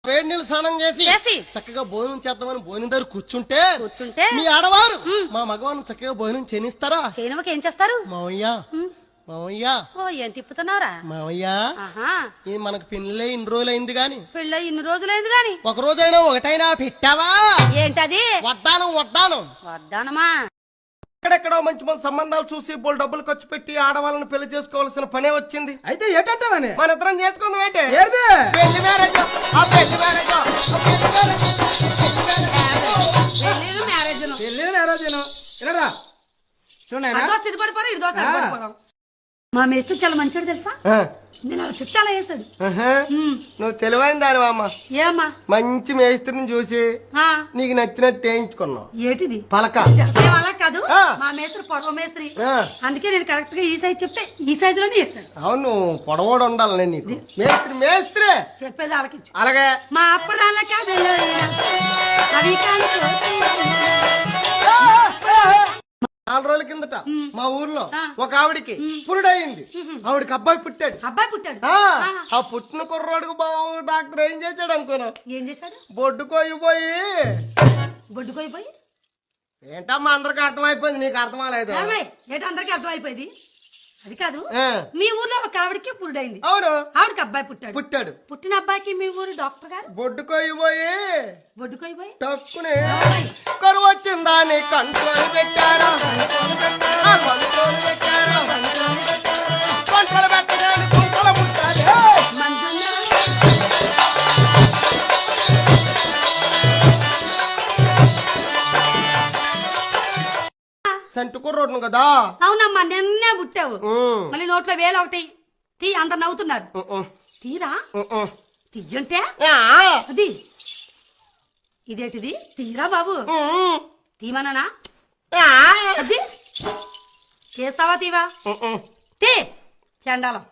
వేడి నీళ్ళు స్నానం చేసి చక్కగా భోజనం చేద్దామని భోజనం దగ్గర కూర్చుంటే మీ ఆడవారు మా మగవారిని చక్కగా భోజనం చేయనిస్తారా? చేయనమకి ఏం చేస్తారు? మావయ్య మావయ్య ఏం తిప్పుతున్నారా మావయ్య? మనకు పెళ్ళై ఇన్ని రోజులైంది గాని ఇన్ని రోజులైంది గాని ఒక రోజైనా ఒకటైనా పెట్టావా? ఏంటది? వడ్డానమా ఎక్కడెక్కడో మంచి మంచి సంబంధాలు చూసి బోల్ డబ్బులు ఖర్చు పెట్టి ఆడవాళ్ళని పెళ్లి చేసుకోవాల్సిన పనే వచ్చింది. అయితే ఏటంటావని మన ఇద్దరం చేసుకుందాం ఏంటి? పెళ్లి మ్యారేజ్ మా మేస్త్రి చాలా మంచివాడు తెలుసా? నేను అలా చెప్తే అలా చేస్తాడు. నువ్వు తెలివైన దానివా అమ్మా? ఏమ్మా? మంచి మేస్త్రిని చూసి నీకు నచ్చినట్టు వేయించుకున్నావు. ఏంటిది పలక? అలా కాదు, మా మేస్త్రి పొడవ మేస్త్రి, అందుకే నేను కరెక్ట్ గా ఈ సైజ్ చెప్తే ఈ సైజ్ లోనే చేస్తాను. అవును, పొడవోడు ఉండాలి నేను నీకు. మేస్త్రి చెప్పేది ఆలకించు. అలాగే మా అప్పడాల కాదు అవి కాదు. 4 రోజుల కిందట మా ఊర్లో ఒక ఆవిడికి పురుడయింది. ఆవిడకి అబ్బాయి పుట్టాడు. ఆ పుట్టిన కుర్రోడుకు బాబు డాక్టర్ ఏం చేశాడు అనుకున్నా? ఏం చేశాడు? బొడ్డుకోయిపోయి ఏంటమ్మా అందరికి అర్థమైపోయింది, నీకు అర్థమలేదు? ఏంటో అందరికి అర్థమైపోయింది. అది కాదు, మీ ఊర్లో ఒక ఆవిడకి పురుడైంది. అవును, ఆవిడకి అబ్బాయి పుట్టాడు. పుట్టిన అబ్బాయికి మీ ఊరు డాక్టర్ గారు బొడ్డుకోయిపోయి టక్కునే కరువు వచ్చిందా అని కంట్రోల్ పెట్టారు. కంట్రోల్ పెట్టడానికి కుంటలు పుట్టాలి. సంటు కుర్రోడ్ను కదా? అవునమ్మా, నిన్నే పుట్టావు. మళ్ళీ నోట్లో వేలు ఒకటి తీ, అంత నవ్వుతున్నారు. తీరా తీయంటే అది ఇదేంటిది? తీరా బాబు, తీమనా? అది తీస్తావా? తీవా తీ. చండాలం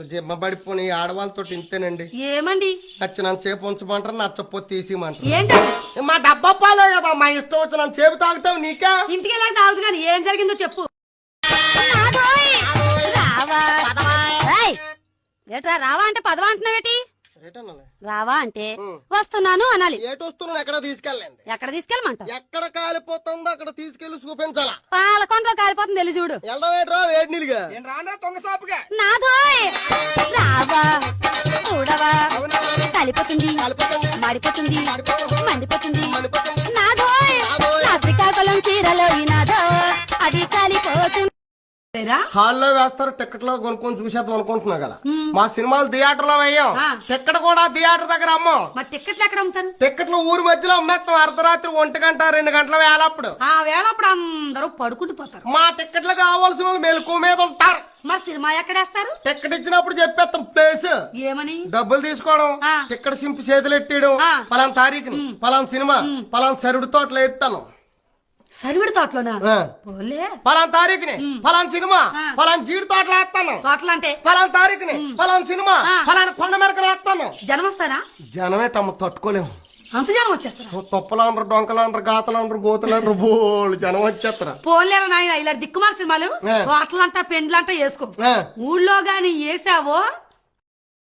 జిమ్మ పడిపోయి ఆడవాళ్ళతో ఇంతేనండి. ఏమండి? నచ్చినంత సేపు ఉంచమంటారు, నచ్చపోతే తీసిమంటారు. ఏంటండి? మా డబ్బా పాలే కదా, మా ఇష్టం వచ్చినంత సేపు తాగుతావు. నీకే ఇంటికి వెళ్ళాక తాగుతు కానీ ఏం జరిగిందో చెప్పు. ఏట్రా రావా అంటే పదవా అంటున్నావేటి? రావా అంటే వస్తున్నాను అనాలి. ఏటు వస్తున్నాను? ఎక్కడ తీసుకెళ్ళండి? ఎక్కడ తీసుకెళ్ళమంట? ఎక్కడ కాలిపోతుందో అక్కడ తీసుకెళ్లి చూపించాలా? పాలకొండలో కాలిపోతుంది వెళ్ళి చూడు. వెళ్దాం వేడి నీళ్ళుగా. నాదోయ్ రావా చూడవా, కలిపోతుంది మాడిపోతుంది మండిపోతుంది. నాదోయ్ నా శ్రీకాకుళం చీరలో నాదో అది కాలిపోతుంది. హాల్లో వేస్తారు, టికెట్లో కొనుక్కొని చూసేద్దాం అనుకుంటున్నా కదా. మా సినిమాలు థియేటర్ లో వేయం, టికెట్ కూడా థియేటర్ దగ్గర అమ్మం. టికెట్లు ఎక్కడ అమ్ముతారు? టికెట్లు ఊరు మధ్యలో అమ్మేస్తాం. అర్ధరాత్రి 1 గంట 2 గంటల వేళప్పుడు. ఆ వేళప్పుడు అందరూ పడుకుంటూ పోతారు. మా టికెట్లు కావాల్సిన వాళ్ళు మెలకు మీద ఉంటారు. మరి సినిమా ఎక్కడేస్తారు? టికెట్ ఇచ్చినప్పుడు చెప్పేస్తాం ప్లేస్. ఏమని? డబ్బులు తీసుకోవడం, టికెట్ సింపు చేతులు ఎట్టేయడం. పలానా తారీఖుని పలానా సినిమా పలానా సరుడు తోటలో ఎత్తాను. సరివిడి తోటలోనా? పలానా తారీఖుని పలానా సినిమా పలానా జీడి తోటలో వేస్తాను. తోటలు అంటే పలానా తారీఖుని పలానా సినిమా పలానా కొండ మెరకలు వేస్తాను. జనం వస్తారా? జనమేటమ్మ తట్టుకోలేము, అంత జనం వచ్చేస్తారా? తొప్పలండ్రు డొంకలండ్రు గాతలండ్రు గోతలండ్రు బోళ్ళు జనం వచ్చేస్తారా? పోలేరా నాయన, ఇలా దిక్కుమాల సినిమాలు హోటలంటా పెండ్లంటా వేసుకో. ఊళ్ళో గాని వేసావో